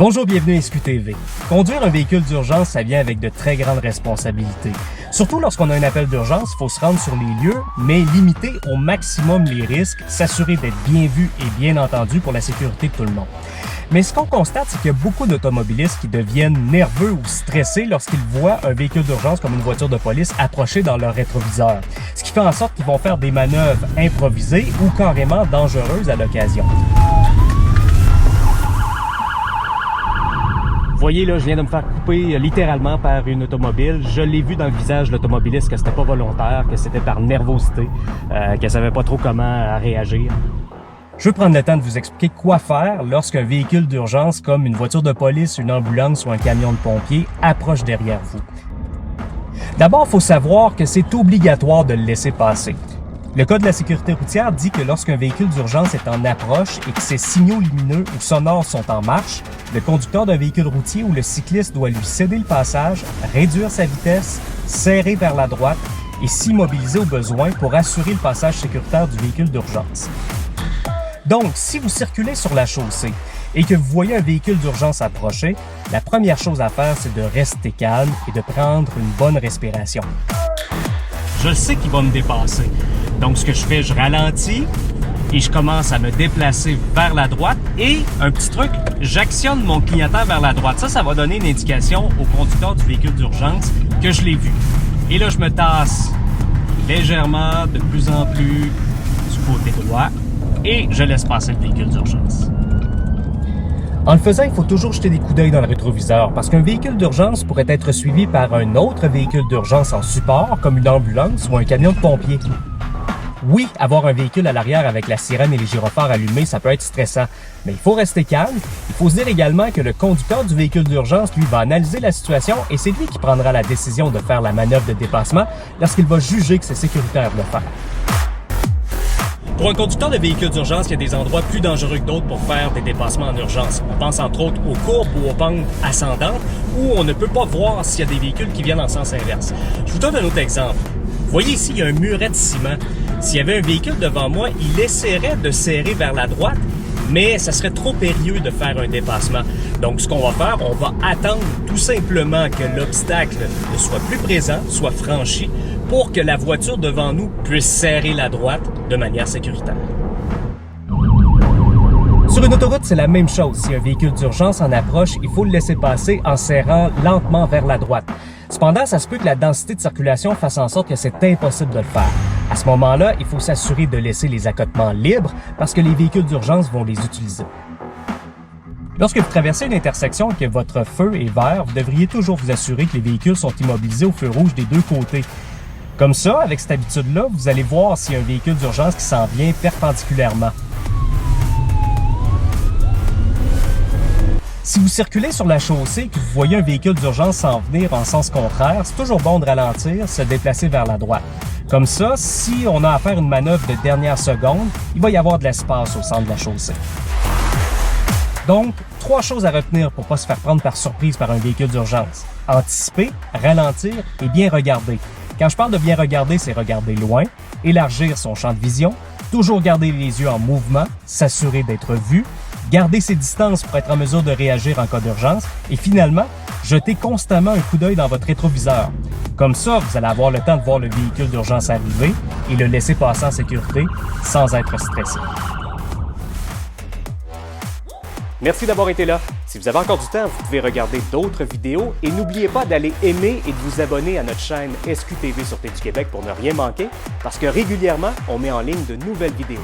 Bonjour, bienvenue à SQTV. Conduire un véhicule d'urgence, ça vient avec de très grandes responsabilités. Surtout lorsqu'on a un appel d'urgence, il faut se rendre sur les lieux, mais limiter au maximum les risques, s'assurer d'être bien vu et bien entendu pour la sécurité de tout le monde. Mais ce qu'on constate, c'est qu'il y a beaucoup d'automobilistes qui deviennent nerveux ou stressés lorsqu'ils voient un véhicule d'urgence comme une voiture de police approcher dans leur rétroviseur. Ce qui fait en sorte qu'ils vont faire des manœuvres improvisées ou carrément dangereuses à l'occasion. Vous voyez là, je viens de me faire couper littéralement par une automobile. Je l'ai vu dans le visage de l'automobiliste que c'était pas volontaire, que c'était par nervosité, qu'elle savait pas trop comment réagir. Je veux prendre le temps de vous expliquer quoi faire lorsqu'un véhicule d'urgence comme une voiture de police, une ambulance ou un camion de pompiers approche derrière vous. D'abord, il faut savoir que c'est obligatoire de le laisser passer. Le Code de la sécurité routière dit que lorsqu'un véhicule d'urgence est en approche et que ses signaux lumineux ou sonores sont en marche, le conducteur d'un véhicule routier ou le cycliste doit lui céder le passage, réduire sa vitesse, serrer vers la droite et s'immobiliser au besoin pour assurer le passage sécuritaire du véhicule d'urgence. Donc, si vous circulez sur la chaussée et que vous voyez un véhicule d'urgence approcher, la première chose à faire, c'est de rester calme et de prendre une bonne respiration. Je sais qu'il va me dépasser. Donc, ce que je fais, je ralentis et je commence à me déplacer vers la droite. Et, un petit truc, j'actionne mon clignotant vers la droite. Ça va donner une indication au conducteur du véhicule d'urgence que je l'ai vu. Et là, je me tasse légèrement, de plus en plus du côté droit et je laisse passer le véhicule d'urgence. En le faisant, il faut toujours jeter des coups d'œil dans le rétroviseur parce qu'un véhicule d'urgence pourrait être suivi par un autre véhicule d'urgence en support, comme une ambulance ou un camion de pompiers. Oui, avoir un véhicule à l'arrière avec la sirène et les gyrophares allumés, ça peut être stressant, mais il faut rester calme. Il faut se dire également que le conducteur du véhicule d'urgence, lui, va analyser la situation et c'est lui qui prendra la décision de faire la manœuvre de dépassement lorsqu'il va juger que c'est sécuritaire de le faire. Pour un conducteur de véhicule d'urgence, il y a des endroits plus dangereux que d'autres pour faire des dépassements en urgence. On pense entre autres aux courbes ou aux pentes ascendantes où on ne peut pas voir s'il y a des véhicules qui viennent en sens inverse. Je vous donne un autre exemple. Vous voyez ici, il y a un muret de ciment. S'il y avait un véhicule devant moi, il essaierait de serrer vers la droite, mais ça serait trop périlleux de faire un dépassement. Donc, ce qu'on va faire, on va attendre tout simplement que l'obstacle ne soit plus présent, soit franchi, pour que la voiture devant nous puisse serrer la droite de manière sécuritaire. Sur une autoroute, c'est la même chose. Si un véhicule d'urgence en approche, il faut le laisser passer en serrant lentement vers la droite. Cependant, ça se peut que la densité de circulation fasse en sorte que c'est impossible de le faire. À ce moment-là, il faut s'assurer de laisser les accotements libres parce que les véhicules d'urgence vont les utiliser. Lorsque vous traversez une intersection et que votre feu est vert, vous devriez toujours vous assurer que les véhicules sont immobilisés au feu rouge des deux côtés. Comme ça, avec cette habitude-là, vous allez voir s'il y a un véhicule d'urgence qui s'en vient perpendiculairement. Si vous circulez sur la chaussée et que vous voyez un véhicule d'urgence s'en venir en sens contraire, c'est toujours bon de ralentir, se déplacer vers la droite. Comme ça, si on a à faire une manœuvre de dernière seconde, il va y avoir de l'espace au centre de la chaussée. Donc, 3 choses à retenir pour ne pas se faire prendre par surprise par un véhicule d'urgence. Anticiper, ralentir et bien regarder. Quand je parle de bien regarder, c'est regarder loin, élargir son champ de vision, toujours garder les yeux en mouvement, s'assurer d'être vu, garder ses distances pour être en mesure de réagir en cas d'urgence et finalement, jeter constamment un coup d'œil dans votre rétroviseur. Comme ça, vous allez avoir le temps de voir le véhicule d'urgence arriver et le laisser passer en sécurité sans être stressé. Merci d'avoir été là. Si vous avez encore du temps, vous pouvez regarder d'autres vidéos et n'oubliez pas d'aller aimer et de vous abonner à notre chaîne SQTV sur Télé du Québec pour ne rien manquer parce que régulièrement, on met en ligne de nouvelles vidéos.